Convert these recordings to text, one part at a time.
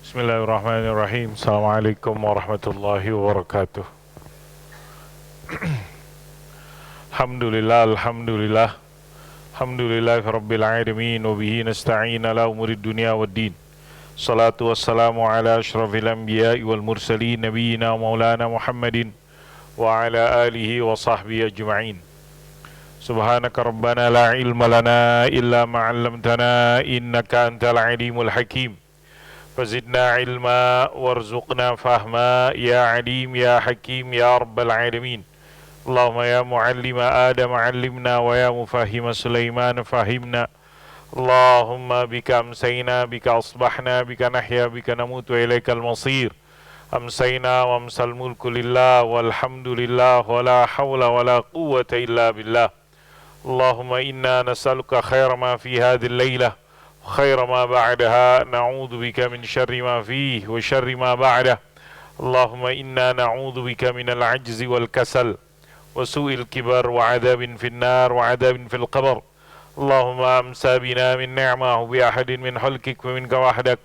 Bismillahirrahmanirrahim. Assalamualaikum warahmatullahi wabarakatuh. Alhamdulillah. Alhamdulillahi rabbil alamin wa bihi nasta'in ala umurid dunya waddin. Salatu wassalamu ala asyrafil anbiya'i wal mursalin nabiyyina maulana Muhammadin wa ala alihi wa sahbihi ajma'in. Subhanaka rabbana la ilma lana illa ma 'allamtana innaka antal alimul hakim. Fazidna ilma warzuqna fahma ya alim ya hakim ya rabbal alamin. Allahumma ya muallima Adam allimna wa ya mufahima Sulaiman fahimna. Allahumma bika amsayna bika asbahna bika nahya bika namutu wa ilaikal masir. Amsayna wa amsal mulku lillah walhamdulillah wa la hawla wa la quwwata illa billah. Allahumma inna nas'aluka khaira ma fi hadhihi al-lailah خير ما بعدها نعوذ بك من شر ما فيه وشر ما بعده. اللهم إنا نعوذ بك من العجز والكسل وسوء الكبر وعذاب في النار وعذاب في القبر. اللهم أمسى بنا من نعمة بأحد من خلقك ومنك وحدك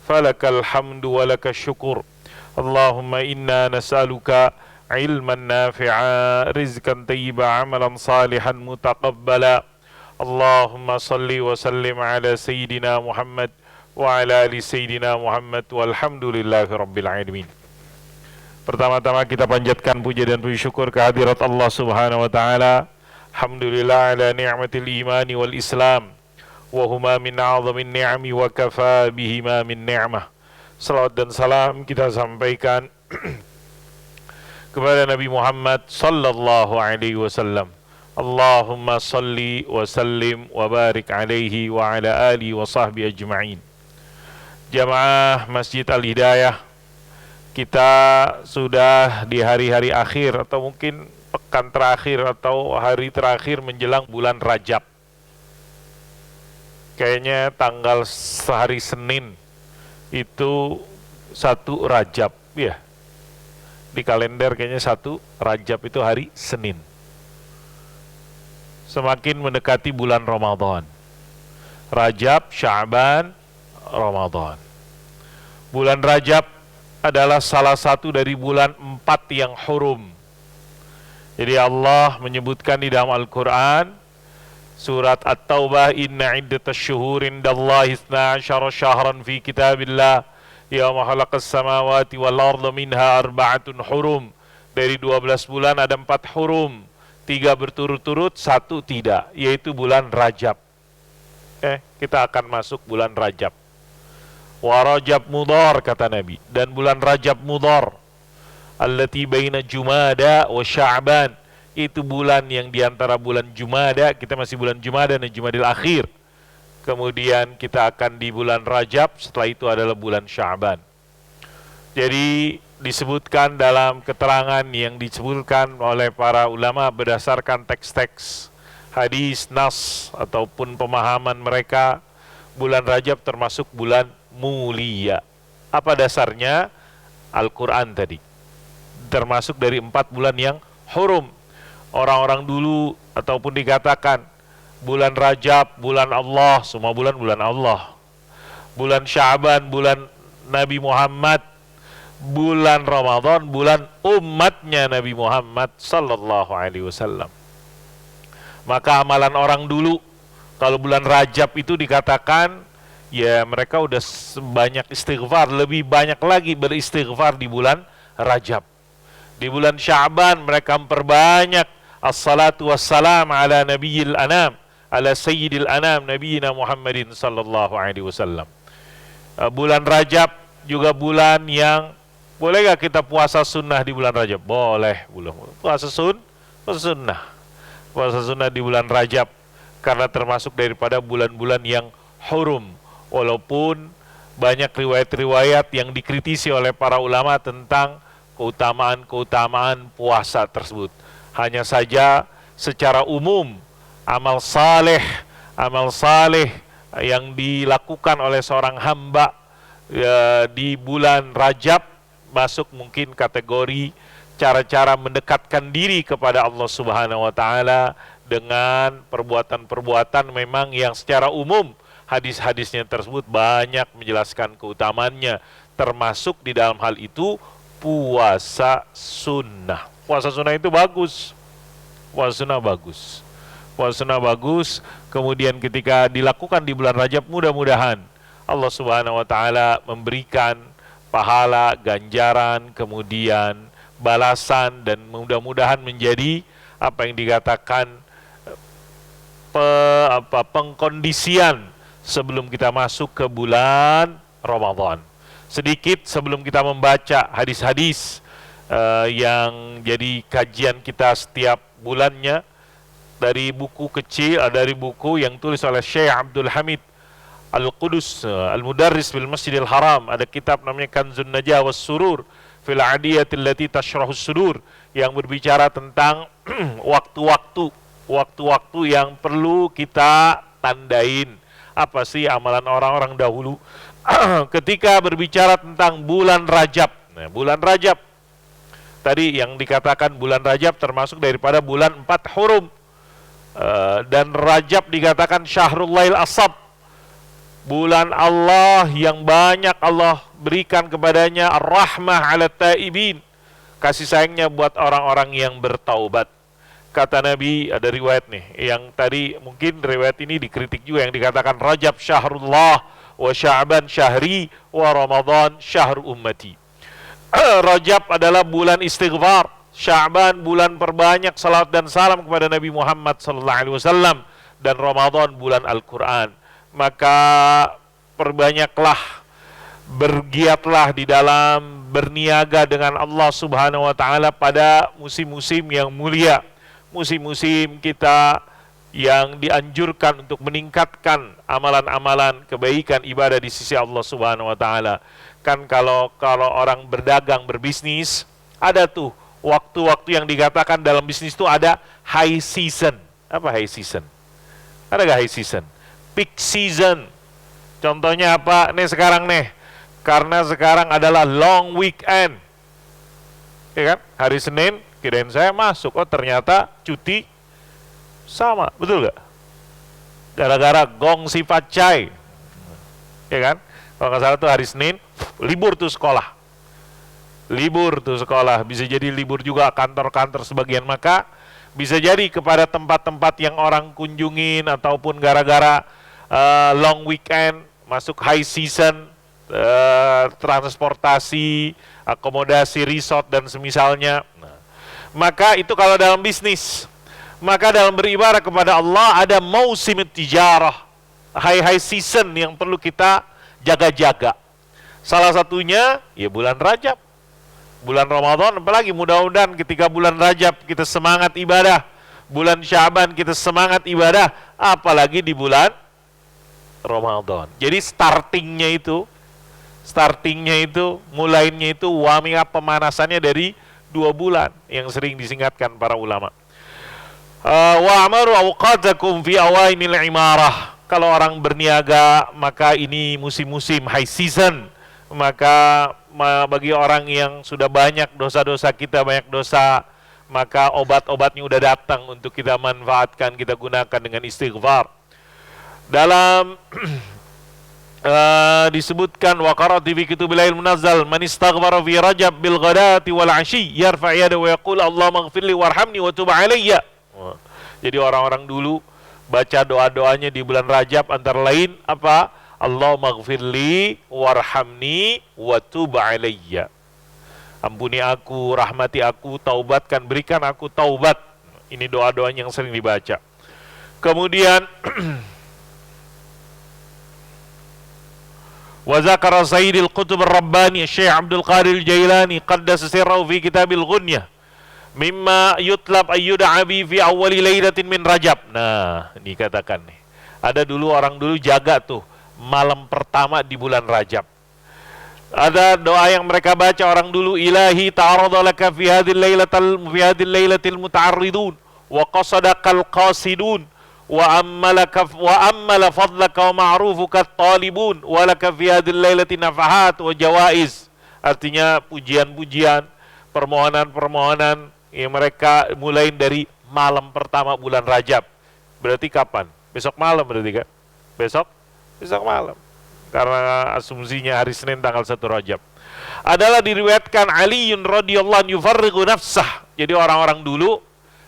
فلك الحمد ولك الشكر. اللهم إنا نسألك علما نافعا رزقا طيبا عملا صالحا متقبلا. Allahumma salli wa sallim ala Sayyidina Muhammad wa ala ali Sayyidina Muhammad walhamdulillahi rabbil alamin. Pertama-tama kita panjatkan puja dan puji syukur kehadirat Allah subhanahu wa ta'ala. Alhamdulillah ala ni'matil imani wal islam wa huma min a'zamin ni'ami wa kafa bihima min ni'mah. Salawat dan salam kita sampaikan kepada Nabi Muhammad sallallahu alaihi wasallam. Allahumma salli wa sallim wa barik alaihi wa ala alihi wa sahbihi ajma'in. Jamaah Masjid Al-Hidayah, kita sudah di hari-hari akhir atau mungkin pekan terakhir atau hari terakhir menjelang bulan Rajab. Kayaknya tanggal sehari Senin itu 1 Rajab ya. Di kalender kayaknya 1 Rajab itu hari Senin. Semakin mendekati bulan Ramadan. Rajab, Sya'ban, Ramadan. Bulan Rajab adalah salah satu dari bulan 4 yang hurum. Jadi Allah menyebutkan di dalam Al-Quran, surat At-Taubah, Inna iddatash syuhuri indallahi 12 syahran fi kitabillah yawma khalaqas samawati wal arda minha arba'atun hurum. Dari 12 bulan ada 4 hurum. 3 berturut-turut, 1 tidak, yaitu bulan Rajab. Kita akan masuk bulan Rajab. Wa Rajab Mudhar, kata Nabi, dan bulan Rajab Mudhar, allati baina Jumada wa Sya'ban, itu bulan yang diantara bulan Jumada, kita masih bulan Jumada dan Jumadil Akhir. Kemudian kita akan di bulan Rajab, setelah itu adalah bulan Sya'ban. Jadi disebutkan dalam keterangan yang disebutkan oleh para ulama berdasarkan teks-teks hadis, nas ataupun pemahaman mereka, bulan Rajab termasuk bulan mulia. Apa dasarnya? Al-Quran tadi. Termasuk dari 4 bulan yang hurum. Orang-orang dulu ataupun dikatakan bulan Rajab, bulan Allah, semua bulan Allah. Bulan Sya'ban, bulan Nabi Muhammad. Bulan Ramadan, bulan umatnya Nabi Muhammad sallallahu alaihi wasallam. Maka amalan orang dulu, kalau bulan Rajab itu dikatakan, ya mereka udah banyak istighfar, lebih banyak lagi beristighfar di bulan Rajab. Di bulan Sya'ban mereka memperbanyak as-salatu wassalam ala nabiyil anam, ala sayyidil anam, nabiyina Muhammadin sallallahu alaihi wasallam. Bulan Rajab juga bulan yang boleh gak kita puasa sunnah di bulan Rajab? Boleh. Puasa sunnah. Puasa sunnah di bulan Rajab, karena termasuk daripada bulan-bulan yang hurum. Walaupun banyak riwayat-riwayat yang dikritisi oleh para ulama tentang keutamaan-keutamaan puasa tersebut. Hanya saja secara umum, amal saleh yang dilakukan oleh seorang hamba di bulan Rajab masuk mungkin kategori cara-cara mendekatkan diri kepada Allah Subhanahu wa taala dengan perbuatan-perbuatan memang yang secara umum hadis-hadisnya tersebut banyak menjelaskan keutamaannya, termasuk di dalam hal itu puasa sunnah. Puasa sunnah itu bagus. Puasa sunnah bagus. Puasa sunnah bagus. Kemudian ketika dilakukan di bulan Rajab, mudah-mudahan Allah Subhanahu wa taala memberikan pahala, ganjaran, kemudian balasan, dan mudah-mudahan menjadi apa yang dikatakan pengkondisian sebelum kita masuk ke bulan Ramadan. Sedikit sebelum kita membaca hadis-hadis yang jadi kajian kita setiap bulannya dari buku kecil, dari buku yang tulis oleh Syekh Abdul Hamid Al-Qudus Al-Mudarris bil Masjidil Haram. Ada kitab namanya Kanzun Najah was Surur fil Adiyatil Lati Tashrahus Sudur, yang berbicara tentang waktu-waktu yang perlu kita tandain. Apa sih amalan orang-orang dahulu ketika berbicara tentang bulan Rajab. Nah, bulan Rajab tadi yang dikatakan bulan Rajab termasuk daripada bulan 4 hurum, dan Rajab dikatakan Syahrullail Asab, bulan Allah yang banyak Allah berikan kepadanya ar-rahmah ala taibin, kasih sayangnya buat orang-orang yang bertaubat. Kata Nabi, ada riwayat nih yang tadi mungkin riwayat ini dikritik juga, yang dikatakan Rajab syahrullah wa Sya'ban syahri wa Ramadan syahr ummati. Rajab adalah bulan istighfar, Sya'ban bulan perbanyak salat dan salam kepada Nabi Muhammad sallallahu alaihi wasallam, dan Ramadan bulan Al-Qur'an. Maka perbanyaklah, bergiatlah di dalam berniaga dengan Allah Subhanahu wa taala pada musim-musim yang mulia, musim-musim kita yang dianjurkan untuk meningkatkan amalan-amalan kebaikan ibadah di sisi Allah Subhanahu wa taala. Kan kalau orang berdagang, berbisnis, ada tuh waktu-waktu yang dikatakan dalam bisnis itu ada high season. Apa high season? Ada gak high season? Peak season. Contohnya apa? Nih sekarang nih. Karena sekarang adalah long weekend. Ya kan? Hari Senin, kirain saya masuk. Oh ternyata cuti sama. Betul gak? Gara-gara gong sifat cai. Ya kan? Kalau nggak salah tuh hari Senin, libur tuh sekolah. Libur tuh sekolah. Bisa jadi libur juga kantor-kantor sebagian. Maka bisa jadi kepada tempat-tempat yang orang kunjungin, ataupun gara-gara long weekend, masuk high season, transportasi, akomodasi, resort, dan semisalnya. Nah, maka itu kalau dalam bisnis. Maka dalam beribadah kepada Allah ada mausim tijarah, high season yang perlu kita jaga-jaga. Salah satunya ya bulan Rajab, bulan Ramadan. Apalagi mudah-mudahan ketika bulan Rajab kita semangat ibadah, bulan Sya'ban kita semangat ibadah, apalagi di bulan Ramadan. Jadi startingnya itu mulainya itu wamia, pemanasannya dari 2 bulan yang sering disingkatkan para ulama. Wa amaru awqatakum fi awainil imarah. Kalau orang berniaga, maka ini musim-musim high season. Maka bagi orang yang sudah banyak dosa-dosa, kita banyak dosa, maka obat-obatnya udah datang untuk kita manfaatkan, kita gunakan dengan istighfar. Dalam disebutkan wa qara'ti fi kitubil ilm munazzal man istaghfara fi Rajab bil ghadati wal 'ashi yarfa' yadahu wa yaqul Allahumma ighfirli warhamni wa tub 'alayya. Jadi orang-orang dulu baca doa-doanya di bulan Rajab antara lain apa? Allahumma ighfirli warhamni wa tub 'alayya. Ampuni aku, rahmati aku, taubatkan, berikan aku taubat. Ini doa-doanya yang sering dibaca. Kemudian wa zakara Sayyidil Qutb Ar-Rabbani Syekh Abdul Qadir Jailani qaddasa sirrahu fi kitabil Ghunyah mimma yutlab ayyuda'a bi fi awwali lailatin min Rajab. Nah, ini katakan nih. Ada dulu orang dulu jaga tuh malam pertama di bulan Rajab. Ada doa yang mereka baca orang dulu, Ilahi ta'arada laka fi hadhil lailatil muta'arridun wa qasadakal qasidun wa ammala fadlaka wa ma'rufuka talibun wa laka fi hadhil lailati nafahat wa jawaiz. Artinya pujian-pujian, permohonan-permohonan yang mereka mulai dari malam pertama bulan Rajab. Berarti kapan? Besok malam berarti kan? Besok malam. karena asumsinya hari Senin tanggal 1 Rajab. Adalah diriwayatkan Aliun radhiyallahu anhu yufarriqu nafsah. Jadi orang-orang dulu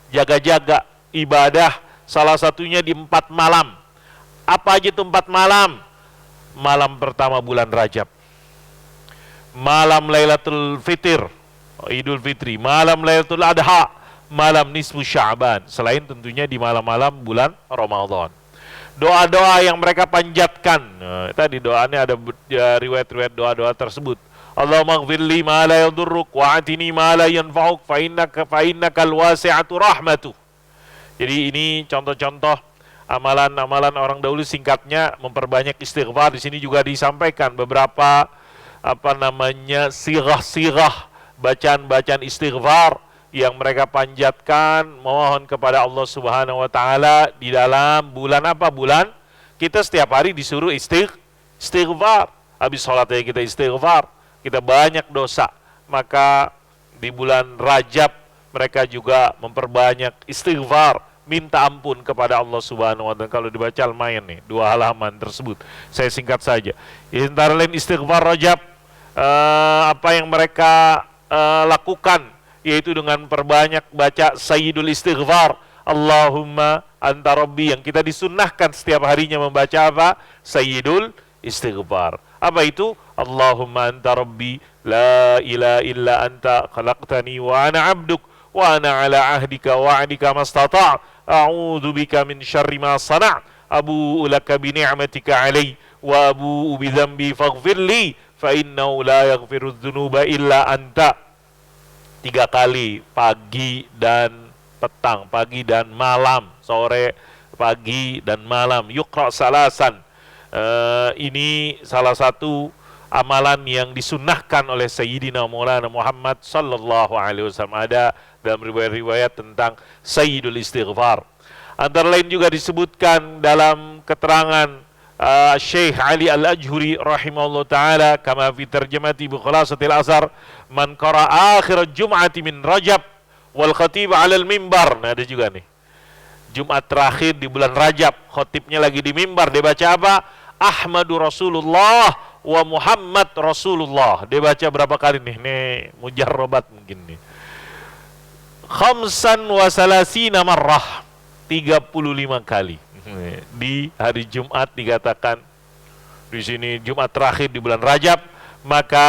jaga-jaga ibadah, salah satunya di 4 malam. Apa aja itu 4 malam? Malam pertama bulan Rajab, malam Lailatul Fitr, Idul Fitri, malam Lailatul Adha, malam nisfu Sya'ban, selain tentunya di malam-malam bulan Ramadan. Doa-doa yang mereka panjatkan, tadi doanya ada riwayat-riwayat doa-doa tersebut. Allahumma ighfirli ma la yadurruk wa atini ma la yanfa'uk fa innakal wasi'atu rahmatuh. Jadi ini contoh-contoh amalan-amalan orang dahulu, singkatnya memperbanyak istighfar. Di sini juga disampaikan beberapa sirah-sirah bacaan-bacaan istighfar yang mereka panjatkan, mohon kepada Allah Subhanahu wa taala di dalam bulan apa? Bulan kita setiap hari disuruh istighfar. Habis sholat aja kita istighfar, kita banyak dosa. Maka di bulan Rajab mereka juga memperbanyak istighfar, minta ampun kepada Allah Subhanahu wa taala. Kalau dibaca lumayan nih, 2 halaman tersebut. Saya singkat saja. Antara lain istighfar Rajab, apa yang mereka lakukan yaitu dengan perbanyak baca Sayyidul Istighfar, Allahumma anta rabbi, yang kita disunnahkan setiap harinya membaca apa? Sayyidul Istighfar. Apa itu? Allahumma anta rabbi la ilaha illa anta khalaqtani wa ana abduk wa ana ala ahdika wa ahdika mastata' a'udzu bika min syarri ma sana' abu'u laka bi ni'matika alai wa abu'u bi dzambi faghfirli fa innahu la yaghfiru dzunuba illa anta. 3 kali, pagi dan petang, pagi dan malam, sore, pagi dan malam. Yuqra salasan. Ini salah satu amalan yang disunnahkan oleh Sayyidina Maulana Muhammad sallallahu alaihi wasallam. Ada dalam riwayat-riwayat tentang Sayyidul Istighfar. Antara lain juga disebutkan dalam keterangan Syekh Ali Al-Ajhuri rahimahullah ta'ala, kama fi tarjamati bi khulasatil asar, man qara akhir Jum'ati min Rajab wal khatib 'ala al-mimbar. Nah, ada juga nih. Jumat terakhir di bulan Rajab, khatibnya lagi di mimbar, dia baca apa? Ahmadu Rasulullah wa Muhammad Rasulullah. Dia baca berapa kali nih? Nih, mujarrabat mungkin nih. Khamsan wa salasina marrah. 35 kali. Di hari Jumat dikatakan di sini Jumat terakhir di bulan Rajab, maka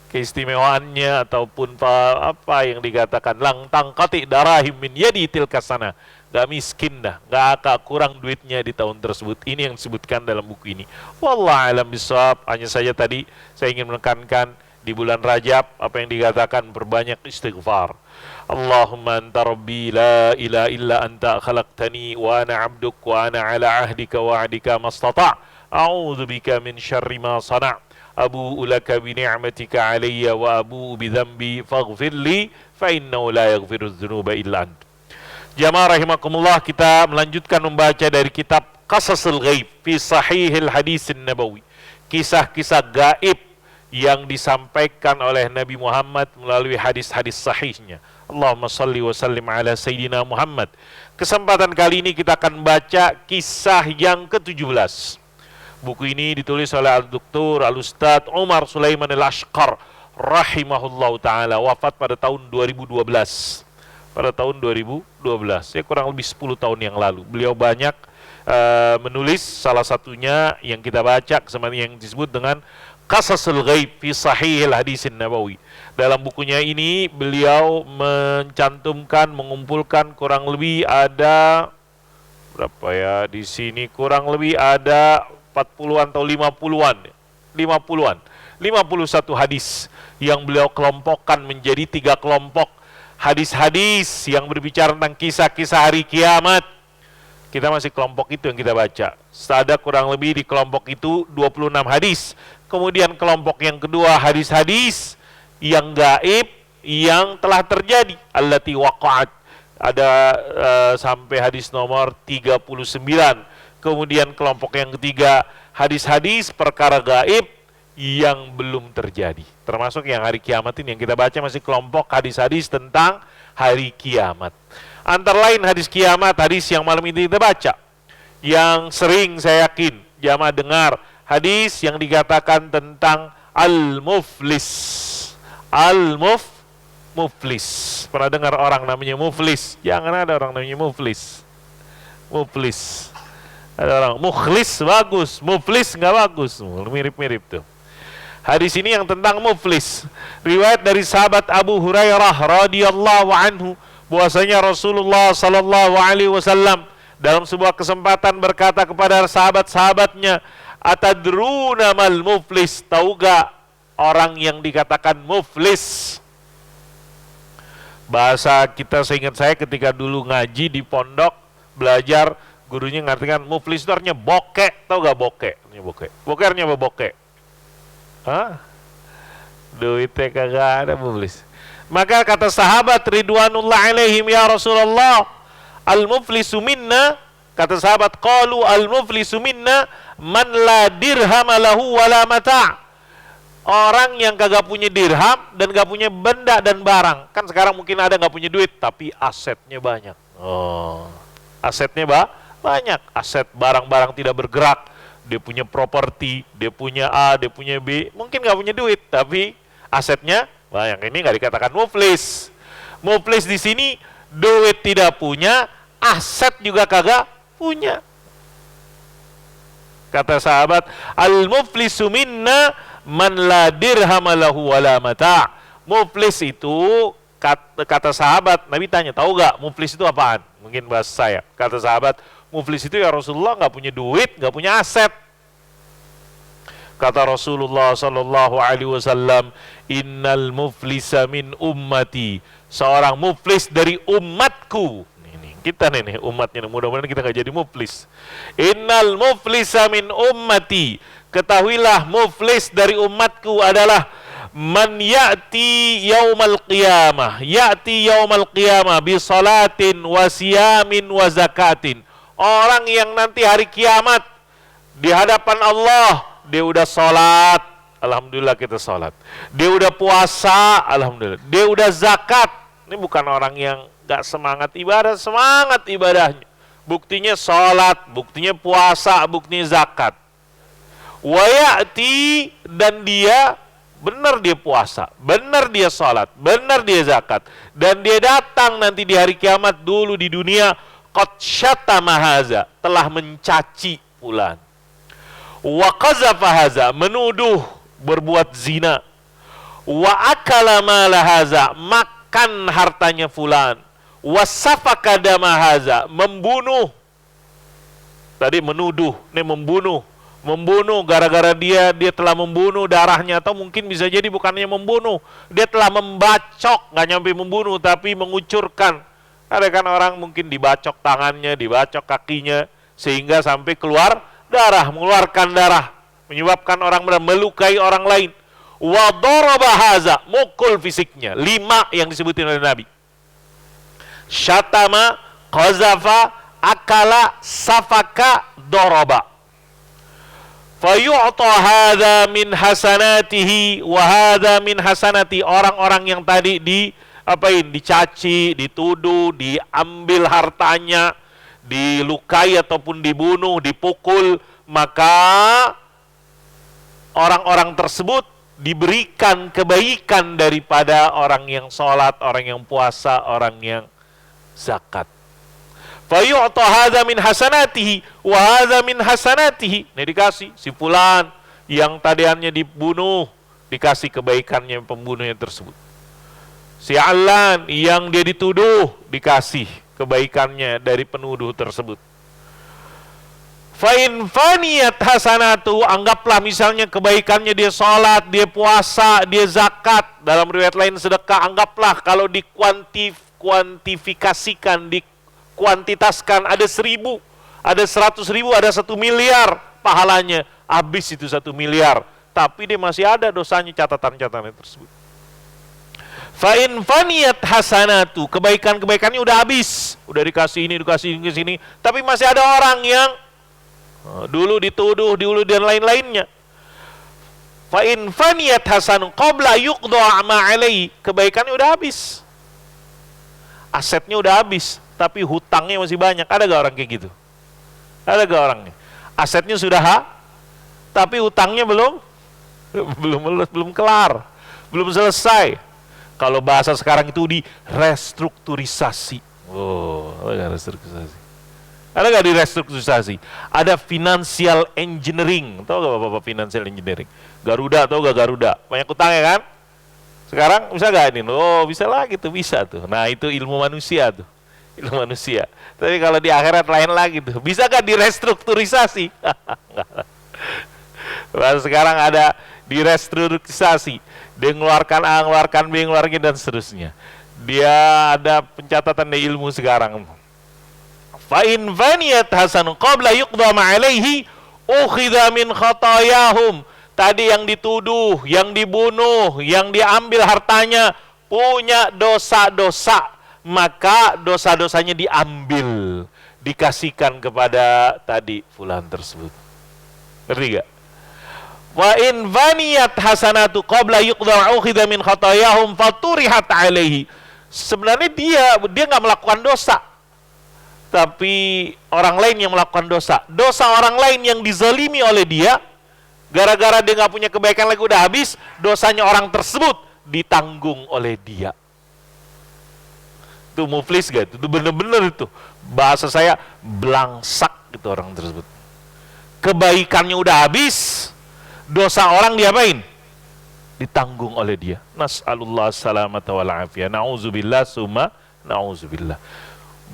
keistimewaannya ataupun apa yang dikatakan lang tangkati darahim min yadi tilka sana, gak miskin dah, gak akan kurang duitnya di tahun tersebut. Ini yang disebutkan dalam buku ini. Wallahu a'lam bishawab. Hanya saja tadi saya ingin menekankan di bulan Rajab apa yang dikatakan, berbanyak istighfar. Allahumma anta rabbi la ilaha illa anta khalaqtani wa ana abduk wa ana ala ahdika wa ahdika mastata' a'udzu bika min syarri ma sana' abu'u laka bi ni'matika alayya wa abu'u bi dzambi faghfirli fa innahu la yaghfiru dzunuba illa ant. Jamaah rahimakumullah, kita melanjutkan membaca dari kitab Qasasul Ghaib fi Sahihil Hadisin Nabawi, kisah-kisah gaib yang disampaikan oleh Nabi Muhammad melalui hadis-hadis sahihnya. Allahumma salli wa sallim ala Sayyidina Muhammad. Kesempatan kali ini kita akan baca kisah yang ke-17. Buku ini ditulis oleh Al-Doktor Al-Ustadz Umar Sulaiman Al-Ashqar rahimahullah ta'ala, wafat pada tahun 2012. Pada tahun 2012, ya kurang lebih 10 tahun yang lalu. Beliau banyak menulis, salah satunya yang kita baca kesempatan yang disebut dengan Qasasul Ghaib fi Sahihil Hadisin Nabawi. Dalam bukunya ini beliau mencantumkan, mengumpulkan kurang lebih ada berapa ya, di sini kurang lebih ada 40-an atau 50-an 51 hadis yang beliau kelompokkan menjadi 3 kelompok. Hadis-hadis yang berbicara tentang kisah-kisah hari kiamat. Kita masih kelompok itu yang kita baca. Ada kurang lebih di kelompok itu 26 hadis. Kemudian kelompok yang kedua, hadis-hadis yang gaib yang telah terjadi, allati waqa'at, ada sampai hadis nomor 39. Kemudian kelompok yang ketiga, hadis-hadis perkara gaib yang belum terjadi, termasuk yang hari kiamat ini yang kita baca masih kelompok hadis-hadis tentang hari kiamat. Antara lain hadis kiamat, hadis yang malam ini kita baca, yang sering saya yakin jamaah dengar, hadis yang dikatakan tentang al-muflis. Muflis. Pernah dengar orang namanya muflis? Jangan ada orang namanya muflis. Muflis. Ada orang mukhlis bagus, muflis nggak bagus. Mirip-mirip tuh. Hadis ini yang tentang muflis. Riwayat dari sahabat Abu Hurairah radhiyallahu anhu bahwasanya Rasulullah sallallahu alaihi wasallam dalam sebuah kesempatan berkata kepada sahabat-sahabatnya, "Atadruna mal muflis?" Tahu gak orang yang dikatakan muflis? Bahasa kita, seingat saya ketika dulu ngaji di pondok belajar, gurunya ngartikan muflis itu artinya bokek. Tahu gak bokek? Bokek artinya apa bokek? Hah? Duitnya kagak ada muflis. Maka kata sahabat ridwanullah alaihim, ya Rasulullah, al-muflisu minna, kata sahabat, qalu al-muflisu minna man la dirham lahu wala mata'. Orang yang kagak punya dirham dan gak punya benda dan barang. Kan sekarang mungkin ada gak punya duit tapi asetnya banyak. Asetnya banyak. Aset barang-barang tidak bergerak. Dia punya properti, dia punya A, dia punya B. Mungkin gak punya duit tapi asetnya banyak. Ini gak dikatakan muflis. Muflis di sini duit tidak punya, aset juga kagak punya. Kata sahabat, al-muflisu minna man la dirham lahu wala mata'. Muflis itu, kata sahabat, Nabi tanya, tahu gak muflis itu apaan? Mungkin bahasa saya. Kata sahabat, muflis itu ya Rasulullah gak punya duit, gak punya aset. Kata Rasulullah sallallahu alaihi wasallam, innal muflisa min ummati. Seorang muflis dari umatku. Kita nih umatnya, mudah-mudahan kita gak jadi muflis. Innal muflisa min ummati. Ketahuilah muflis dari umatku adalah man ya'ti yaumal qiyamah. Ya'ti yaumal qiyamah bi salatin wa siyamin wa zakatin. Orang yang nanti hari kiamat di hadapan Allah, dia udah salat, alhamdulillah kita salat. Dia udah puasa, alhamdulillah. Dia udah zakat. Ini bukan orang yang gak semangat ibadah, semangat ibadahnya. Buktinya salat, buktinya puasa, buktinya zakat. Wa ya'ti, dan dia benar dia puasa, benar dia salat, benar dia zakat, dan dia datang nanti di hari kiamat dulu di dunia qad syatama haza, telah mencaci fulan. Wa qazafa haza, menuduh berbuat zina. Wa akala mala haza, makan hartanya fulan. Wa safaka dama haza, membunuh. Tadi menuduh, ini membunuh gara-gara dia telah membunuh darahnya, atau mungkin bisa jadi bukannya membunuh, dia telah membacok, nggak nyampe membunuh tapi mengucurkan. Ada kan orang mungkin dibacok tangannya, dibacok kakinya sehingga sampai keluar darah, mengeluarkan darah, menyebabkan orang melukai orang lain. Wa daraba haza, mukul fisiknya. 5 yang disebutin oleh Nabi. Syatama, qazafa, akala, safaka, daraba. Fayu'ta hadza min hasanatihi wa hadza min hasanati. Orang-orang yang tadi dicaci, dituduh, diambil hartanya, dilukai ataupun dibunuh, dipukul, maka orang-orang tersebut diberikan kebaikan daripada orang yang sholat, orang yang puasa, orang yang zakat. Fayu'ta hadza min hasanatihi wa hadza min hasanatihi. Ini dikasih si fulan yang tadiannya dibunuh, dikasih kebaikannya pembunuhnya tersebut. Si Alan yang dia dituduh, dikasih kebaikannya dari penuduh tersebut. Fa'in faniyat hasanatu, anggaplah misalnya kebaikannya dia sholat, dia puasa, dia zakat, dalam riwayat lain sedekah, anggaplah kalau kuantifikasikan, kuantitaskan, ada 1000, ada 100.000, ada 1 miliar pahalanya, habis itu 1 miliar, tapi dia masih ada dosanya, catatan-catatan tersebut. Fa'in faniyat hasanatu, kebaikan-kebaikannya udah habis, udah dikasih ini, dikasih ini, sini, tapi masih ada orang yang dulu dituduh, dulu dan lain-lainnya. Fa'in faniyat hasanun qabla yuqda ma alaihi, kebaikannya udah habis, asetnya udah habis, tapi hutangnya masih banyak. Ada gak orang kayak gitu? Ada gak orangnya? Asetnya sudah tapi utangnya belum kelar, belum selesai. Kalau bahasa sekarang itu di restrukturisasi. Oh, restrukturisasi. Ada nggak di restrukturisasi? Ada financial engineering. Tahu nggak Bapak financial engineering? Garuda, tahu nggak Garuda? Banyak utangnya kan? Sekarang bisa nggak ini? Oh, bisa lagi tuh, bisa tuh. Nah, itu ilmu manusia tuh. Ilmu manusia. Tapi kalau di akhirat lain lagi tuh. Bisa nggak di restrukturisasi? Bahasa sekarang ada di restrukturisasi. Dia ngeluarkan A, ngeluarkan B, ngeluarkan dan seterusnya. Dia ada pencatatan di ilmu sekarang. Fa in faniyat hasanun qabla yuqdama alaihi ukhidha min khatayahum. Tadi yang dituduh, yang dibunuh, yang diambil hartanya punya dosa-dosa, maka dosa-dosanya diambil, dikasihkan kepada tadi fulan tersebut. Ngerti gak? Wa in vaniyat hasanatu qabla yuqdama ukhidha min khatayahum faturihat alaihi. Sebenarnya dia nggak melakukan dosa, tapi orang lain yang melakukan dosa. Dosa orang lain yang dizalimi oleh dia, gara-gara dia nggak punya kebaikan lagi udah habis, dosanya orang tersebut ditanggung oleh dia. Itu muflis gak? Itu bener-bener itu. Bahasa saya belangsak gitu orang tersebut. Kebaikannya udah habis, dosa orang diapain? Ditanggung oleh dia. Nas'alullah salamata wal afiyah. Na'udzubillah summa na'udzubillah.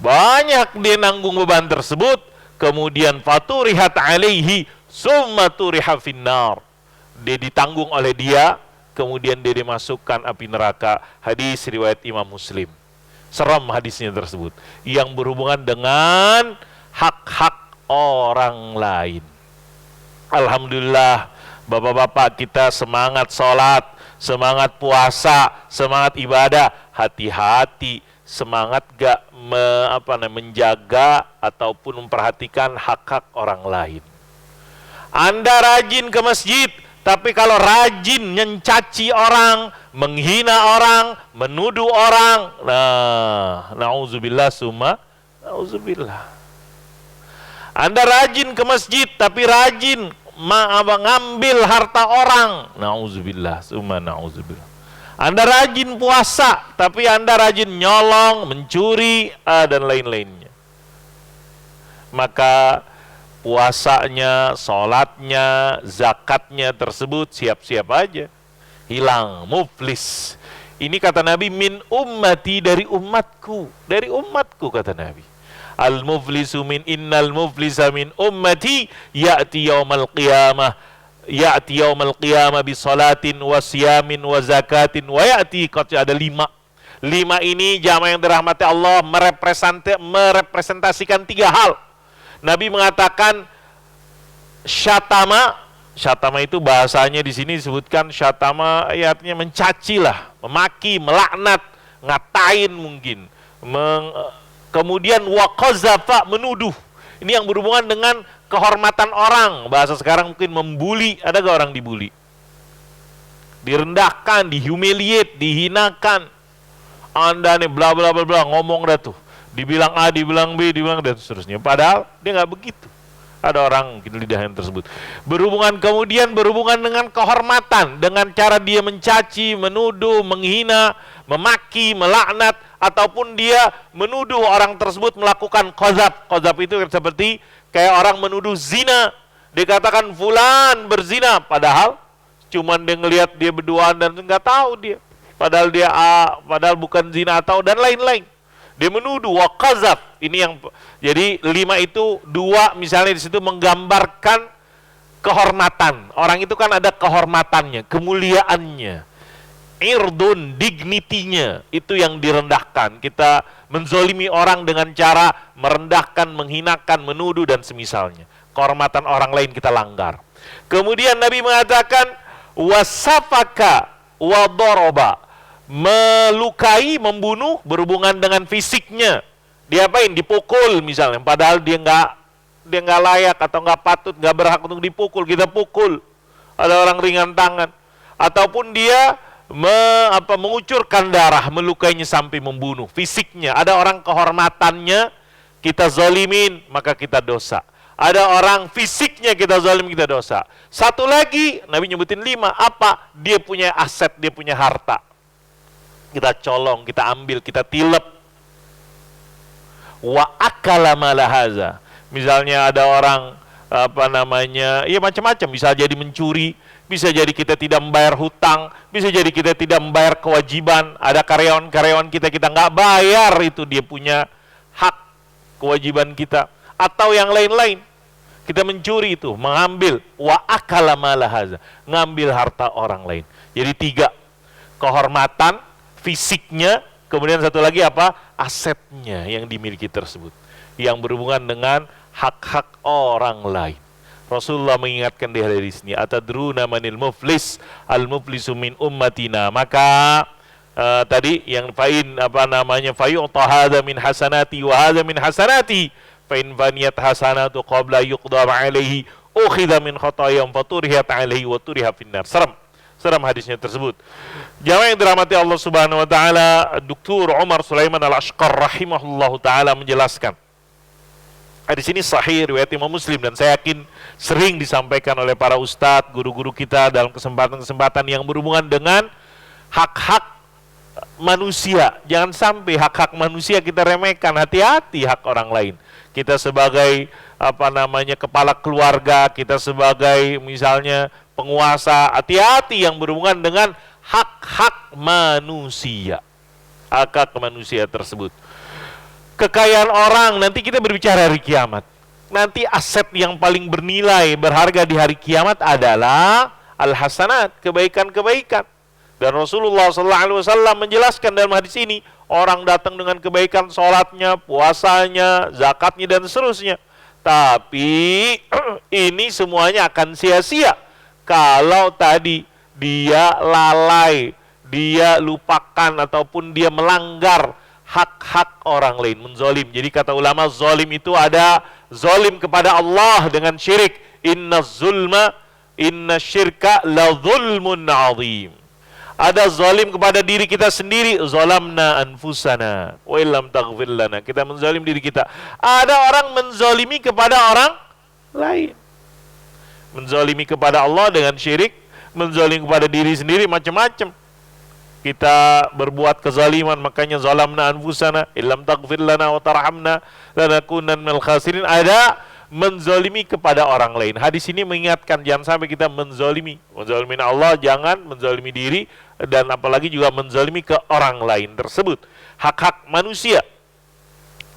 Banyak dia nanggung beban tersebut, kemudian faturihat alaihi summa turiha finnar. Dia ditanggung oleh dia, kemudian dia dimasukkan api neraka. Hadis riwayat Imam Muslim. Seram hadisnya tersebut, yang berhubungan dengan hak-hak orang lain. Alhamdulillah, bapak-bapak kita semangat sholat, semangat puasa, semangat ibadah. Hati-hati, semangat gak menjaga ataupun memperhatikan hak-hak orang lain. Anda rajin ke masjid, tapi kalau rajin mencaci orang, menghina orang, menuduh orang, nah, na'udzubillah summa na'udzubillah. Anda rajin ke masjid, tapi rajin ngambil harta orang, na'udzubillah summa na'udzubillah. Anda rajin puasa, tapi Anda rajin nyolong, mencuri, dan lain-lainnya. Maka puasanya, sholatnya, zakatnya tersebut siap-siap aja hilang, muflis. Ini kata Nabi, min ummati, dari umatku, kata Nabi. Al-muflisu min innal muflisa min ummati ya'ti yaumal qiyamah bi salatin wa siyamin wa zakatin wa ya'ti, ada 5 ini jamaah yang dirahmati Allah merepresentasikan 3 hal. Nabi mengatakan syatama itu bahasanya di sini disebutkan syatama, artinya mencaci lah, memaki, melaknat, ngatain mungkin. Kemudian waqazafa, menuduh. Ini yang berhubungan dengan kehormatan orang. Bahasa sekarang mungkin membuli. Ada gak orang dibuli? Direndahkan, dihumiliate, dihinakan. Anda nih bla bla bla bla, ngomong dah tuh. Dibilang A, dibilang B, dibilang dan seterusnya. Padahal dia nggak begitu. Ada orang lidahnya tersebut. Berhubungan dengan kehormatan, dengan cara dia mencaci, menuduh, menghina, memaki, melaknat, ataupun dia menuduh orang tersebut melakukan qazaf. Qazaf itu seperti kayak orang menuduh zina. Dikatakan fulan berzina, padahal cuman dia ngelihat dia berduaan dan nggak tahu dia. Padahal padahal bukan zina atau dan lain-lain. Dia menuduh wa qazaf. Ini yang jadi 5 itu 2 misalnya di situ menggambarkan kehormatan. Orang itu kan ada kehormatannya, kemuliaannya. Irdun, dignity-nya itu yang direndahkan. Kita menzolimi orang dengan cara merendahkan, menghinakan, menuduh dan semisalnya. Kehormatan orang lain kita langgar. Kemudian Nabi mengatakan wasafaka wa doroba, melukai, membunuh, berhubungan dengan fisiknya. Diapain? Dipukul misalnya, padahal dia nggak layak atau nggak patut, nggak berhak untuk dipukul, kita pukul. Ada orang ringan tangan, ataupun dia mengucurkan darah, melukainya sampai membunuh fisiknya. Ada orang kehormatannya kita zalimin, maka kita dosa. Ada orang fisiknya kita zalim, kita dosa. Satu lagi, Nabi nyebutin 5. Apa? Dia punya aset, dia punya harta. Kita colong, kita ambil, kita tilep. Wa akala malahaza. Misalnya ada orang, ya macam-macam. Bisa jadi mencuri, bisa jadi kita tidak membayar hutang, bisa jadi kita tidak membayar kewajiban. Ada karyawan-karyawan kita nggak bayar, itu dia punya hak, kewajiban kita. Atau yang lain-lain, kita mencuri itu, mengambil, wa akala malahaza, ngambil harta orang lain. Jadi 3, kehormatan fisiknya, kemudian satu lagi apa? Asetnya yang dimiliki tersebut, yang berhubungan dengan hak-hak orang lain. Rasulullah mengingatkan di hadis ini, atadruna manil muflis, al muflisu min ummatina. Maka tadi yang fayu'ta hadza min hasanati wa hadza min hasanati. Fa'in faniyat hasanatu qabla yuqdam alaihi ukhidha min khatayam faturihat alaihi wa turiha finnar. Seram hadisnya tersebut. Jamaah yang dirahmati Allah Subhanahu wa taala, Dr. Umar Sulaiman Al-Ashqar rahimahullahu taala menjelaskan. Hadis ini sahih riwayat Imam Muslim, dan saya yakin sering disampaikan oleh para ustadz, guru-guru kita dalam kesempatan-kesempatan yang berhubungan dengan hak-hak manusia. Jangan sampai hak-hak manusia kita remehkan. Hati-hati hak orang lain. Kita sebagai kepala keluarga, kita sebagai misalnya penguasa, hati-hati yang berhubungan dengan hak-hak manusia. Hak-hak manusia tersebut. Kekayaan orang, nanti kita berbicara hari kiamat. Nanti aset yang paling bernilai, berharga di hari kiamat adalah al-hasanat, kebaikan-kebaikan. Dan Rasulullah SAW menjelaskan dalam hadis ini, orang datang dengan kebaikan, sholatnya, puasanya, zakatnya, dan seterusnya. Tapi ini semuanya akan sia-sia kalau tadi dia lalai, dia lupakan ataupun dia melanggar hak-hak orang lain, menzolim. Jadi kata ulama, zolim itu ada zolim kepada Allah dengan syirik. Inna syirka la zulmun azim. Ada zalim kepada diri kita sendiri, zalamna anfusana wa illam taghfir lana. Kita menzalim diri kita. Ada orang menzalimi kepada orang lain. Menzalimi kepada Allah dengan syirik, menzalimi kepada diri sendiri macam-macam. Kita berbuat kezaliman, makanya zalamna anfusana illam taghfir lana wa tarhamna lanakunan minal khasirin. Ada menzalimi kepada orang lain. Hadis ini mengingatkan jangan sampai kita menzalimi Allah, jangan menzalimi diri, dan apalagi juga menzalimi ke orang lain tersebut. Hak-hak manusia.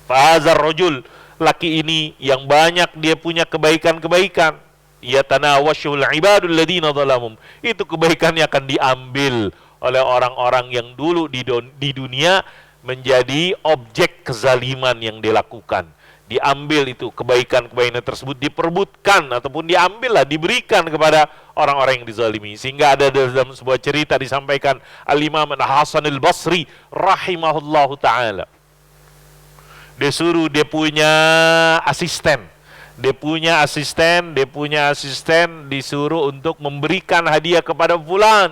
Fahazar rajul, laki ini yang banyak dia punya kebaikan-kebaikan. Yatanawashul ibadul ladina zalamum. Itu kebaikannya akan diambil oleh orang-orang yang dulu di dunia menjadi objek kezaliman yang dilakukan. Diambil itu kebaikan-kebaikan tersebut, diperebutkan ataupun diambillah, diberikan kepada orang-orang yang dizalimi. Sehingga ada dalam sebuah cerita disampaikan Al-Imam Hasan Al-Basri rahimahullahu ta'ala. Dia suruh, dia punya asisten, disuruh untuk memberikan hadiah kepada fulan.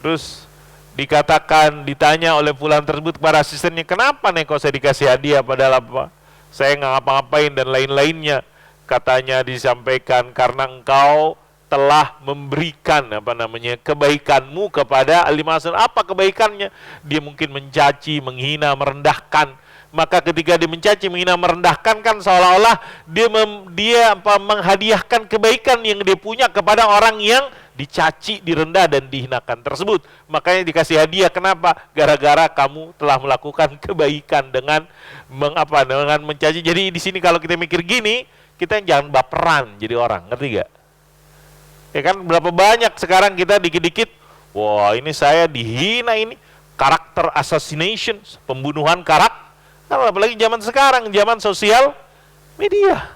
Terus ditanya oleh fulan tersebut kepada asistennya, kenapa nih kok saya dikasih hadiah padahal apa? Saya nggak ngapa-ngapain dan lain-lainnya. Katanya disampaikan karena engkau telah memberikan kebaikanmu kepada Al-Imam Hasan. Apa kebaikannya? Dia mungkin mencaci, menghina, merendahkan. Maka ketika dia mencaci, menghina, merendahkan, kan seolah-olah dia menghadiahkan kebaikan yang dia punya kepada orang yang dicaci, direndah dan dihinakan tersebut. Makanya dikasih hadiah. Kenapa? Gara-gara kamu telah melakukan kebaikan dengan dengan mencaci. Jadi di sini kalau kita mikir gini, kita jangan baperan jadi orang, ngerti gak? Ya kan, berapa banyak sekarang kita dikit-dikit, wah ini saya dihina, ini karakter assassination, pembunuhan karakter. Apalagi zaman sekarang, zaman sosial media.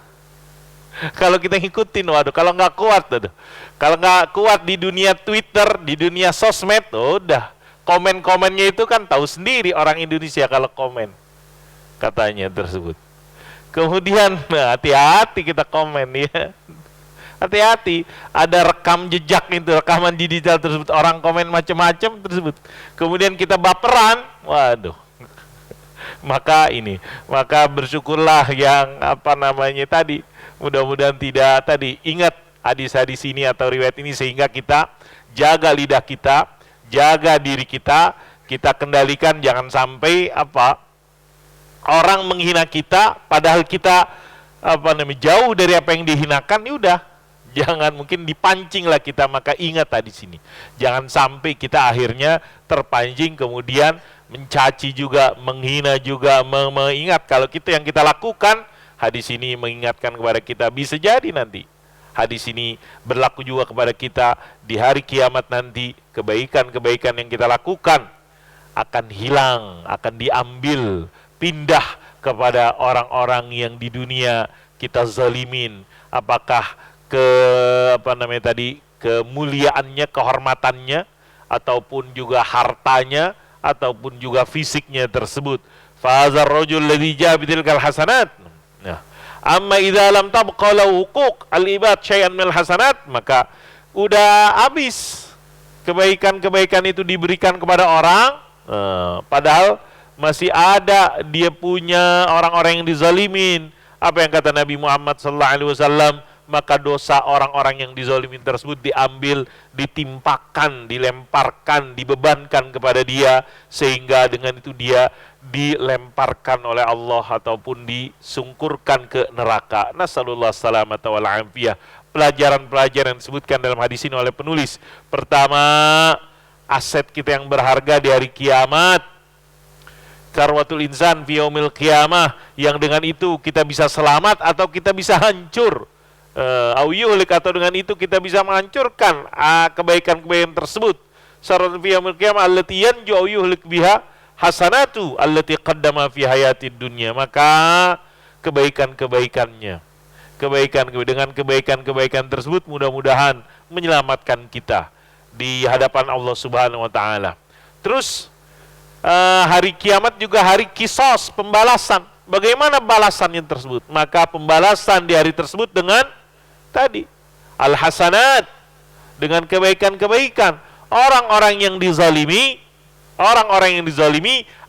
Kalau kita ngikutin, waduh, kalau nggak kuat, kalau nggak kuat di dunia Twitter, di dunia sosmed, udah komen-komennya itu kan tahu sendiri orang Indonesia kalau komen katanya tersebut. Kemudian hati-hati kita komen ya, hati-hati, ada rekam jejak itu, rekaman digital tersebut, orang komen macam-macam tersebut. Kemudian kita baperan, waduh, maka bersyukurlah yang tadi, mudah-mudahan tidak tadi ingat hadis-hadis ini atau riwayat ini, sehingga kita jaga lidah kita, jaga diri kita, kita kendalikan jangan sampai orang menghina kita padahal kita jauh dari apa yang dihinakan. Ya udah, jangan mungkin dipancinglah kita. Maka ingat tadi sini, jangan sampai kita akhirnya terpancing kemudian mencaci juga, menghina juga, mengingat kalau yang kita lakukan. Hadis ini mengingatkan kepada kita, bisa jadi nanti hadis ini berlaku juga kepada kita di hari kiamat nanti. Kebaikan-kebaikan yang kita lakukan akan hilang, akan diambil, pindah kepada orang-orang yang di dunia kita zalimin. Apakah kemuliaannya, kehormatannya, ataupun juga hartanya, ataupun juga fisiknya tersebut. Fazar rajul ladzi jaa bitilkal hasanat. Nah, amma idza lam tabqa lahu huquq al-ibad syai'an minal hasanat, maka udah habis kebaikan-kebaikan itu diberikan kepada orang, padahal masih ada dia punya orang-orang yang dizalimin. Apa yang kata Nabi Muhammad SAW? Maka dosa orang-orang yang dizalimin tersebut diambil, ditimpakan, dilemparkan, dibebankan kepada dia, sehingga dengan itu dia dilemparkan oleh Allah ataupun disungkurkan ke neraka. Nasallallahu salamata wal afiyah. Pelajaran-pelajaran yang disebutkan dalam hadis ini oleh penulis. Pertama, aset kita yang berharga di hari kiamat, karwatul insan fi yaumil qiyamah, yang dengan itu kita bisa selamat atau kita bisa hancur. Atau dengan itu kita bisa menghancurkan kebaikan-kebaikan tersebut. Syarrun fi yaumil qiyamah allati yanju yuhlik biha hasanatu allati qaddama fi hayatid dunya. Maka kebaikan-kebaikannya, dengan kebaikan-kebaikan tersebut mudah-mudahan menyelamatkan kita di hadapan Allah Subhanahu wa taala. Terus hari kiamat juga hari kisos, pembalasan. Bagaimana balasannya tersebut? Maka pembalasan di hari tersebut dengan tadi al-hasanat, dengan kebaikan-kebaikan. Orang-orang yang dizalimi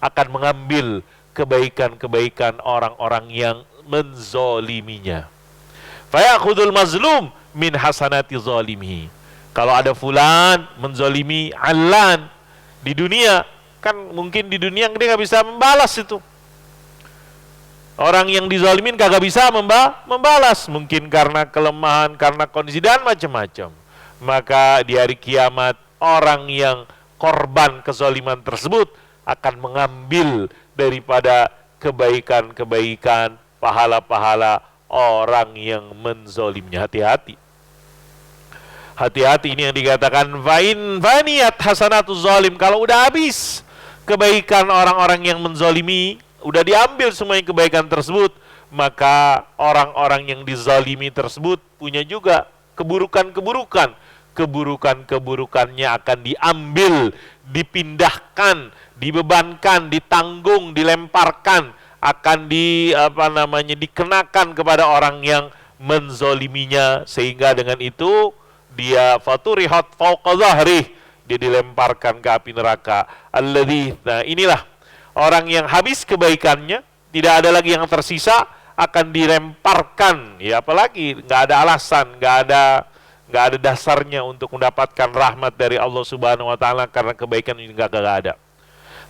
akan mengambil kebaikan-kebaikan orang-orang yang menzoliminya. Fayakhudul mazlum min hasanati zalimihi. Kalau ada fulan menzolimi alan di dunia, kan mungkin di dunia dia nggak bisa membalas itu. Orang yang dizalimin kagak bisa membalas, mungkin karena kelemahan, karena kondisi dan macam-macam. Maka di hari kiamat orang yang korban kezaliman tersebut akan mengambil daripada kebaikan-kebaikan, pahala-pahala orang yang menzolimnya. Hati-hati. Hati-hati, ini yang dikatakan fa'in faniyat hasanatu zalim. Kalau udah habis kebaikan orang-orang yang menzolimi, udah diambil semuanya kebaikan tersebut, maka orang-orang yang dizalimi tersebut punya juga keburukan-keburukan. Keburukan-keburukannya akan diambil, dipindahkan, dibebankan, ditanggung, dilemparkan, akan dikenakan kepada orang yang menzoliminya, sehingga dengan itu dia faturihat fauqa zahrih, dia dilemparkan ke api neraka. Nah, inilah orang yang habis kebaikannya, tidak ada lagi yang tersisa, akan dilemparkan. Ya, apalagi nggak ada alasan, nggak ada dasarnya untuk mendapatkan rahmat dari Allah Subhanahu wa taala, karena kebaikan ini nggak ada.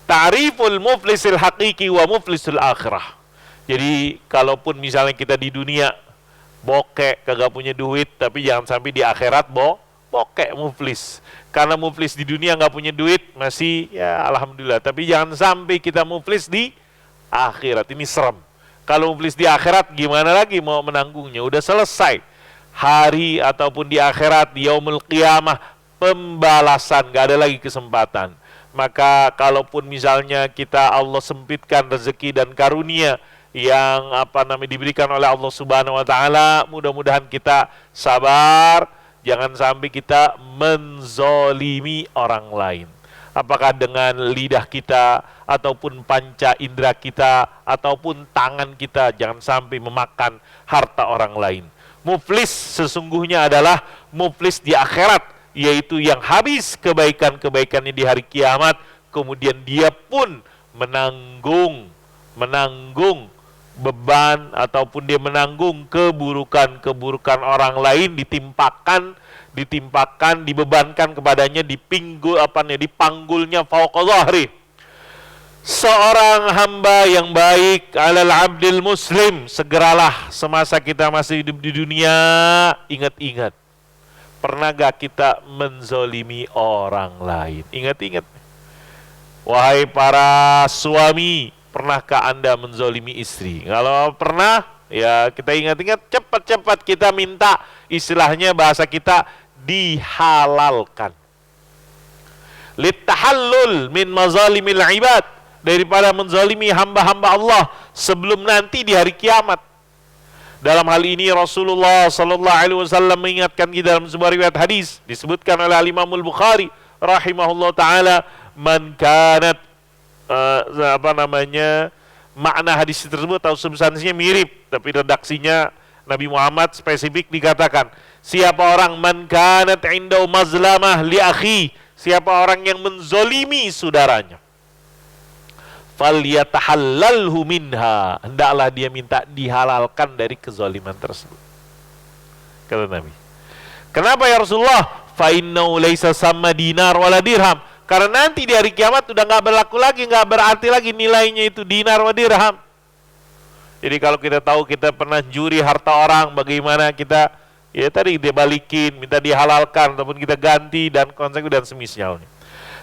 Ta'riful muflisil haqiqi wa muflisul akhirah. Jadi kalaupun misalnya kita di dunia bokek, kagak punya duit, tapi jangan sampai di akhirat bokek, muflis. Karena muflis di dunia nggak punya duit masih ya alhamdulillah, tapi jangan sampai kita muflis di akhirat. Ini serem. Kalau muflis di akhirat gimana lagi mau menanggungnya? Udah selesai. Hari ataupun di akhirat, di yaumul qiyamah, pembalasan, nggak ada lagi kesempatan. Maka kalaupun misalnya kita Allah sempitkan rezeki dan karunia yang diberikan oleh Allah Subhanahu wa taala, mudah-mudahan kita sabar, jangan sampai kita menzolimi orang lain. Apakah dengan lidah kita, ataupun panca indera kita, ataupun tangan kita, jangan sampai memakan harta orang lain. Muflis sesungguhnya adalah muflis di akhirat, yaitu yang habis kebaikan-kebaikannya di hari kiamat, kemudian dia pun menanggung menanggung beban ataupun dia menanggung keburukan-keburukan orang lain, dibebankan kepadanya, dipanggulnya fauqa dhahri. Seorang hamba yang baik, alal abdil muslim, segeralah semasa kita masih hidup di dunia, ingat-ingat, pernah gak kita menzolimi orang lain? Ingat-ingat, wahai para suami, pernahkah Anda menzolimi istri? Kalau pernah, ya kita ingat-ingat, cepat-cepat kita minta, istilahnya bahasa kita, dihalalkan. Litahallul min mazalimil ibad, daripada menzalimi hamba-hamba Allah sebelum nanti di hari kiamat. Dalam hal ini Rasulullah sallallahu alaihi wasallam mengingatkan kita dalam sebuah riwayat hadis disebutkan oleh Imam Al-Bukhari rahimahullah taala, man kanat makna hadis tersebut atau substansinya mirip, tapi redaksinya Nabi Muhammad spesifik dikatakan, siapa orang man kanat indau mazlamah li akhi, siapa orang yang menzolimi saudaranya, falyatahallalhu minha, hendaklah dia minta dihalalkan dari kezaliman tersebut. Kata Nabi. Kenapa ya Rasulullah? Fa innahu laisa samma dinar wala dirham. Karena nanti di hari kiamat udah nggak berlaku lagi, nggak berarti lagi nilainya itu dinar wa dirham. Jadi kalau kita tahu kita pernah juri harta orang, bagaimana kita ya tadi dia balikin, minta dihalalkan ataupun kita ganti dan konsekuensi dan semisalnya.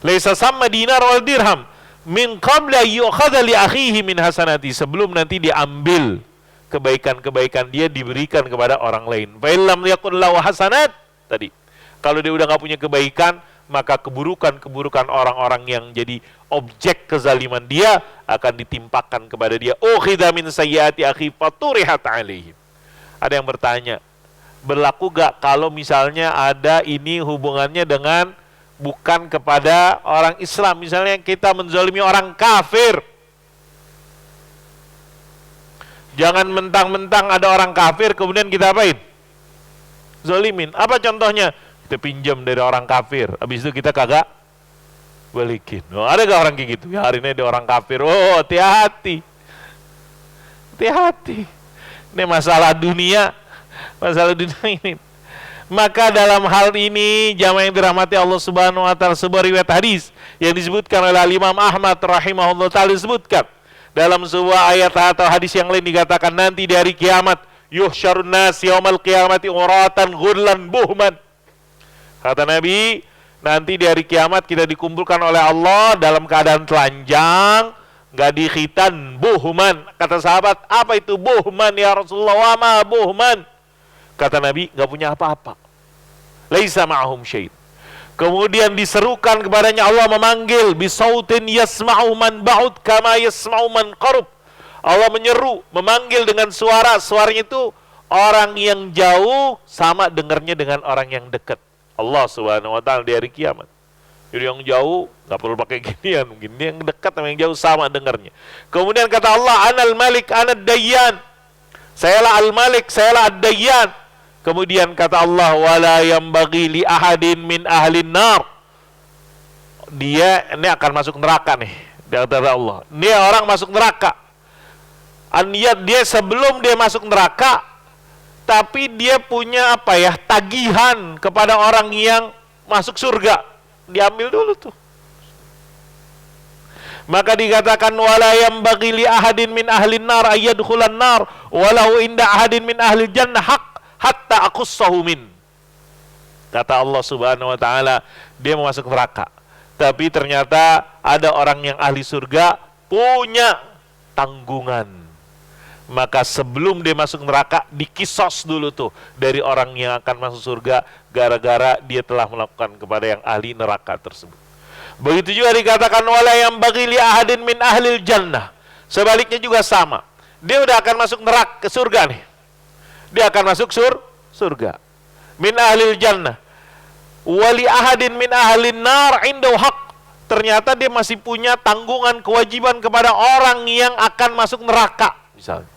Laisa samma dinar wal dirham min qabla yu'khadha li akhihi min hasanati, sebelum nanti diambil kebaikan-kebaikan dia diberikan kepada orang lain. Fa illam yakun lahu hasanat, tadi kalau dia udah nggak punya kebaikan, maka keburukan-keburukan orang-orang yang jadi objek kezaliman dia akan ditimpakan kepada dia. Ukhidha min sayyiati akhi faturihat alaihi. Ada yang bertanya, berlaku gak kalau misalnya ada ini hubungannya dengan bukan kepada orang Islam, misalnya kita menzalimi orang kafir. Jangan mentang-mentang ada orang kafir kemudian kita apain? Zalimin. Apa contohnya? Kita pinjam dari orang kafir, habis itu kita kagak balikin. Oh, ada gak orang kayak gitu? Ya hari ini ada orang kafir. Oh, hati-hati. Hati-hati. Ini masalah dunia ini. Maka dalam hal ini jamaah yang dirahmati Allah Subhanahu wa taala, sebuah riwayat hadis yang disebutkan oleh Imam Ahmad rahimahullah taala disebutkan dalam sebuah ayat atau hadis yang lain dikatakan nanti di hari kiamat, yuhsyarun nas yaumal qiyamati uratan ghurlan buhman. Kata Nabi, nanti di hari kiamat kita dikumpulkan oleh Allah dalam keadaan telanjang, enggak dikhitan, buhman. Kata sahabat, apa itu buhman ya Rasulullah? Wa ma buhman? Kata Nabi, nggak punya apa-apa. Laisa ma'hum syait. Kemudian diserukan kepadanya, Allah memanggil bisautin yasma'u man ba'ud kama yasma'u man qarub. Allah menyeru, memanggil dengan suaranya itu orang yang jauh sama dengarnya dengan orang yang dekat. Allah Subhanahu wa taala di hari kiamat. Jadi yang jauh nggak perlu pakai ginian, mungkin yang dekat sama yang jauh sama dengarnya. Kemudian kata Allah, Anal Malik, Anad Dayyan. Sayalah Al-Malik, sayalah Ad-Dayyan. Kemudian kata Allah, wala yambaghi li ahadin min ahlin nar. Dia ini akan masuk neraka nih, kata Allah. Dia orang masuk neraka. Dia sebelum dia masuk neraka, tapi dia punya apa ya, tagihan kepada orang yang masuk surga. Diambil dulu tuh. Maka dikatakan wala yambaghi li ahadin min ahlin nar ayyadkhulan nar walau inda ahadin min ahlil jannah haq hatta aqussahu min. Kata Allah Subhanahu wa taala, dia mau masuk neraka, tapi ternyata ada orang yang ahli surga punya tanggungan. Maka sebelum dia masuk neraka dikisos dulu tuh dari orang yang akan masuk surga gara-gara dia telah melakukan kepada yang ahli neraka tersebut. Begitu juga dikatakan wala yang bagi li ahadin min ahlil jannah. Sebaliknya juga sama. Dia udah akan masuk neraka ke surga nih. Dia akan masuk surga. Min ahlil jannah. Wali ahadin min ahlin nar indau haq. Ternyata dia masih punya tanggungan kewajiban kepada orang yang akan masuk neraka, misalnya.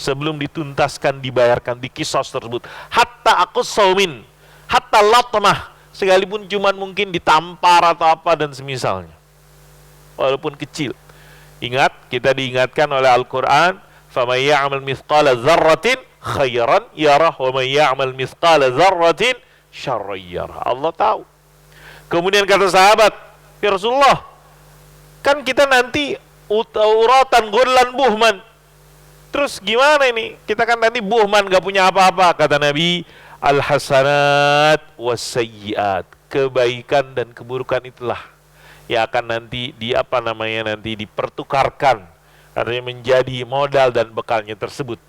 Sebelum dituntaskan, dibayarkan, dikisos tersebut. Hatta aqussahu min. Hatta latmah. Sekalipun cuman mungkin ditampar atau apa dan semisalnya. Walaupun kecil. Ingat, kita diingatkan oleh Al-Quran, فَمَنْ يَعْمَلْ مِثْقَالَ ذَرَّةٍ خَيْرًا يَرَهُ وَمَنْ يَعْمَلْ مِثْقَالَ ذَرَّةٍ شَرًّا يَرَهُ. Allah tahu. Kemudian kata sahabat, ya Rasulullah, kan kita nanti uratan gurlan buhman. Terus gimana ini? Kita kan nanti buhman, gak punya apa-apa. Kata Nabi, al-hasanat was-sayyiat. Kebaikan dan keburukan itulah yang akan nanti nanti dipertukarkan, artinya menjadi modal dan bekalnya tersebut.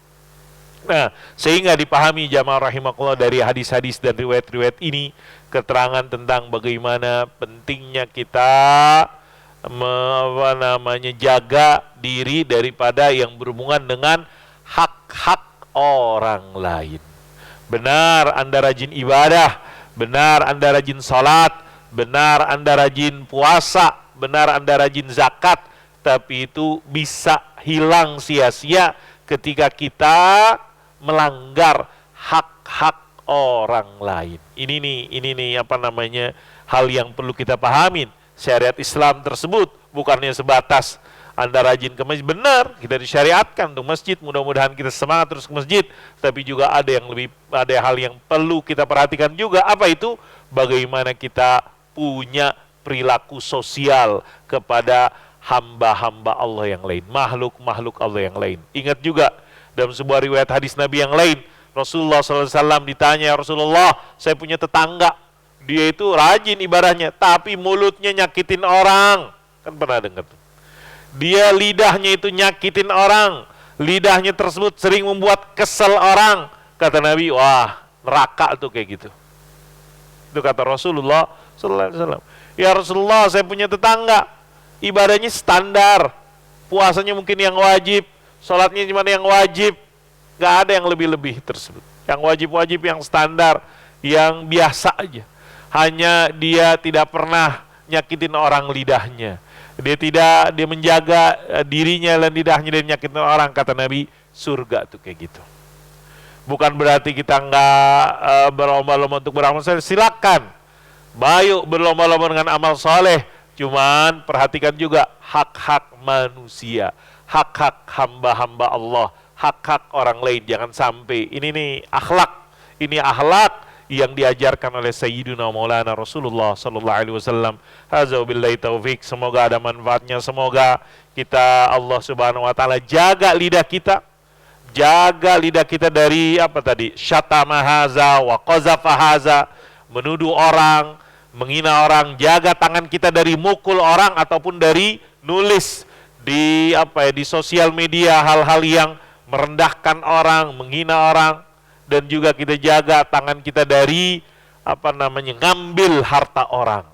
Nah, sehingga dipahami jamaah rahimakumullah dari hadis-hadis dan riwayat-riwayat ini, keterangan tentang bagaimana pentingnya kita jaga diri daripada yang berhubungan dengan hak-hak orang lain. Benar Anda rajin ibadah, benar Anda rajin salat, benar Anda rajin puasa, benar Anda rajin zakat, tapi itu bisa hilang sia-sia ketika kita melanggar hak-hak orang lain. Ini nih hal yang perlu kita pahamin. Syariat Islam tersebut bukannya sebatas Anda rajin ke masjid. Benar, kita disyariatkan untuk masjid, mudah-mudahan kita semangat terus ke masjid, tapi juga ada hal yang perlu kita perhatikan juga. Apa itu? Bagaimana kita punya perilaku sosial kepada hamba-hamba Allah yang lain, makhluk-makhluk Allah yang lain. Ingat juga dalam sebuah riwayat hadis Nabi yang lain, Rasulullah SAW ditanya, ya Rasulullah, saya punya tetangga, dia itu rajin ibadahnya, tapi mulutnya nyakitin orang. Kan pernah dengar tuh. Dia lidahnya itu nyakitin orang, lidahnya tersebut sering membuat kesel orang. Kata Nabi, wah neraka tuh kayak gitu. Itu kata Rasulullah SAW. Ya Rasulullah, saya punya tetangga, ibadahnya standar, puasanya mungkin yang wajib, sholatnya cuma yang wajib, gak ada yang lebih-lebih tersebut. Yang wajib-wajib, yang standar, yang biasa aja. Hanya dia tidak pernah nyakitin orang lidahnya. Dia menjaga dirinya dan lidahnya dari nyakitin orang. Kata Nabi, surga tuh kayak gitu. Bukan berarti kita nggak berlomba-lomba untuk beramal saleh. Silakan, bayu berlomba-lomba dengan amal soleh. Cuman perhatikan juga hak-hak manusia, hak-hak hamba-hamba Allah, hak-hak orang lain. Jangan sampai ini akhlak yang diajarkan oleh Sayyidina Maulana Rasulullah sallallahu alaihi wasallam. Hadza billahi taufik. Semoga ada manfaatnya. Semoga kita, Allah Subhanahu wa taala, jaga lidah kita. Jaga lidah kita dari syatama haza wa qazafa haza, menuduh orang, menghina orang. Jaga tangan kita dari mukul orang ataupun dari nulis di sosial media hal-hal yang merendahkan orang, menghina orang. Dan juga kita jaga tangan kita dari ngambil harta orang.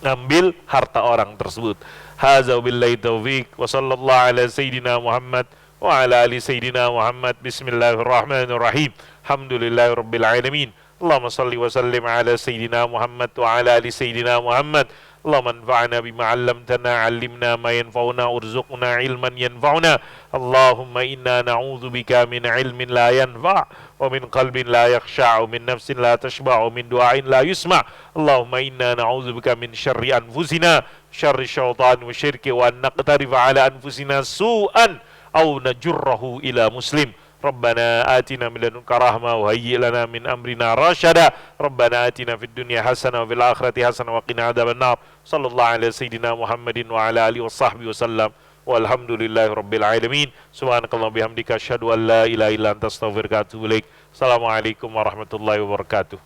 Ngambil harta orang tersebut. Hadza billahi taufiq wa sallallahu ala sayyidina Muhammad wa ala ali sayyidina Muhammad. Bismillahirrahmanirrahim. Alhamdulillahi rabbil alamin. Allahumma salli wa sallim ala sayyidina Muhammad wa ala ali sayyidina Muhammad. اللهم انفعنا بما علمتنا علمنا ما ينفعنا وارزقنا علما ينفعنا اللهم إنا نعوذ بك من علم لا ينفع ومن قلب لا يخشع ومن نفس لا تشبع ومن دعاء لا يسمع اللهم إنا نعوذ بك من شر أنفسنا شر الشيطان والشرك وأن نقترف على أنفسنا سوءا أو نجره إلى مسلم ربنا آتنا من لدنك رحمة وهيئ لنا من أمرنا رشدا ربنا آتنا في الدنيا حسنة وفي الآخرة حسنة وقنا عذاب النار صلى الله على سيدنا محمد وعلى آله وصحبه وسلم والحمد لله رب العالمين سبحانك اللهم وبحمدك أشهد أن لا إله إلا أنت أستغفرك وأتوب إليك السلام عليكم ورحمة الله وبركاته.